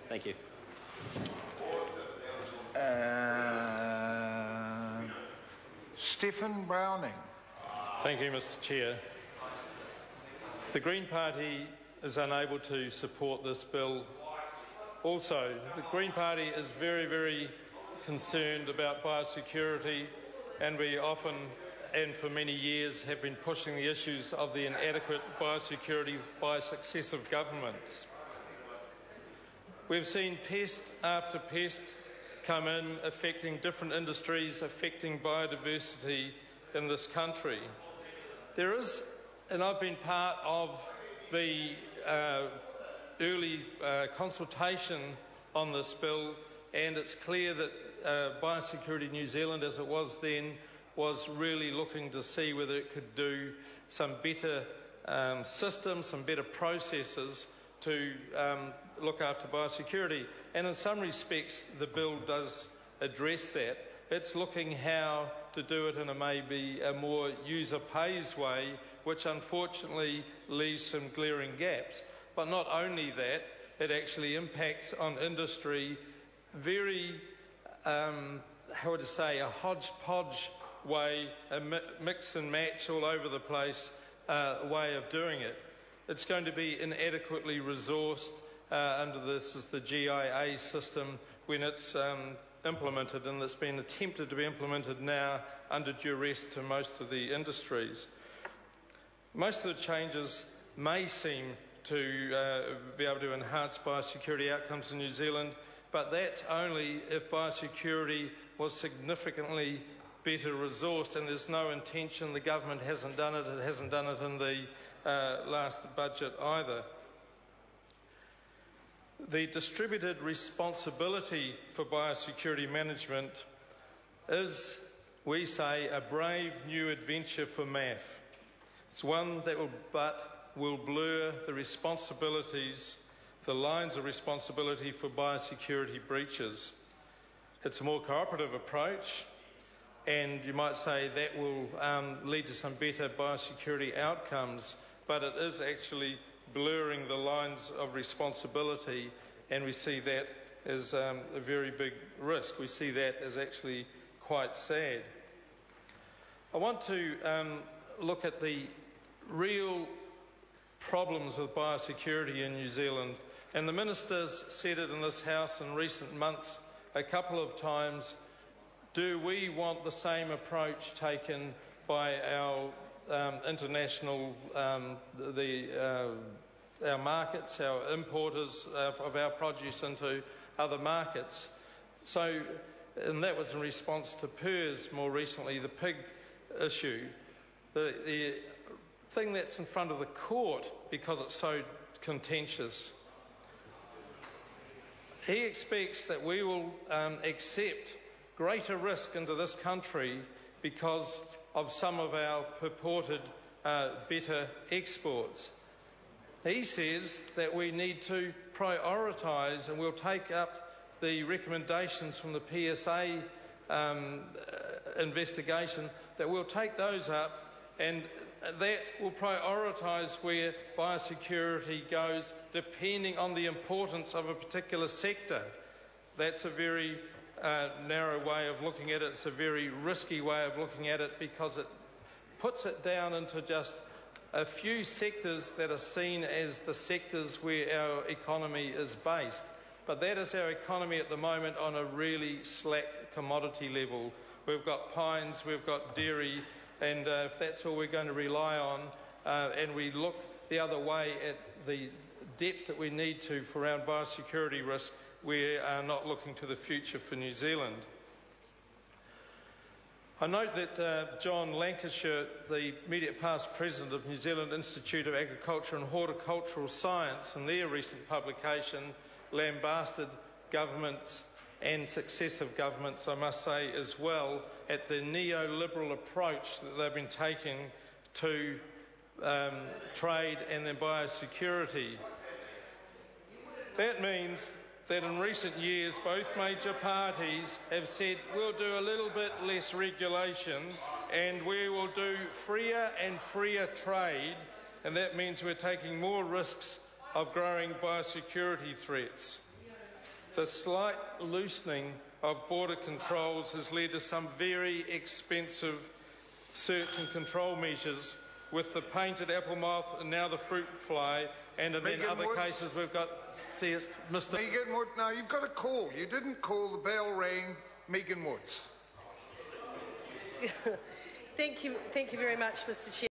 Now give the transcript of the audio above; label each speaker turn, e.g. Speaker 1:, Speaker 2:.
Speaker 1: Thank you.
Speaker 2: Stephen Browning.
Speaker 3: Thank you, Mr. Chair. The Green Party is unable to support this bill. Also, the Green Party is very, very concerned about biosecurity, and we often and for many years have been pushing the issues of the inadequate biosecurity by successive governments. We've seen pest after pest come in, affecting different industries, affecting biodiversity in this country. There is, and I've been part of the early consultation on this bill, and it's clear that Biosecurity New Zealand, as it was then, was really looking to see whether it could do some better systems, some better processes to look after biosecurity. And in some respects, the bill does address that. It's looking how to do it in maybe a more user-pays way, which unfortunately leaves some glaring gaps. But not only that, it actually impacts on industry very, how would I say, a hodgepodge way, a mix and match all over the place way of doing it. It's going to be inadequately resourced under this is the GIA system when it's implemented, and it's been attempted to be implemented now under duress to most of the industries. Most of the changes may seem to be able to enhance biosecurity outcomes in New Zealand, but that's only if biosecurity was significantly better resourced, and there's no intention, the government hasn't done it, it hasn't done it in the last budget either. The distributed responsibility for biosecurity management is, we say, a brave new adventure for MAF. It's one that will blur the responsibilities, the lines of responsibility for biosecurity breaches. It's a more cooperative approach, and you might say that will lead to some better biosecurity outcomes, but it is actually blurring the lines of responsibility, and we see that as a very big risk. We see that as actually quite sad. I want to look at the real problems with biosecurity in New Zealand, and the Minister's said it in this House in recent months a couple of times. Do we want the same approach taken by our international, our markets, our importers of our produce into other markets? So, and that was in response to PRRS more recently, the pig issue. The thing that's in front of the court, because it's so contentious, he expects that we will accept greater risk into this country because of some of our purported better exports. He says that we need to prioritise, and we'll take up the recommendations from the PSA investigation, that we'll take those up, and that will prioritise where biosecurity goes depending on the importance of a particular sector. That's a very narrow way of looking at it. It's a very risky way of looking at it, because it puts it down into just a few sectors that are seen as the sectors where our economy is based. But that is our economy at the moment on a really slack commodity level. We've got pines, we've got dairy, and if that's all we're going to rely on, and we look the other way at the depth that we need to for around biosecurity risk, we are not looking to the future for New Zealand. I note that John Lancashire, the immediate past president of New Zealand Institute of Agriculture and Horticultural Science, in their recent publication, lambasted governments and successive governments, I must say as well, at the neoliberal approach that they've been taking to trade and then biosecurity. That means that in recent years both major parties have said we'll do a little bit less regulation and we will do freer and freer trade, and that means we're taking more risks of growing biosecurity threats. The slight loosening of border controls has led to some very expensive search and control measures with the painted apple moth and now the fruit fly, and in other cases we've got Mr.
Speaker 1: Megan Woods, now you've got a call. You didn't call, the bell rang. Megan Woods.
Speaker 2: Thank you very much, Mr. Chair.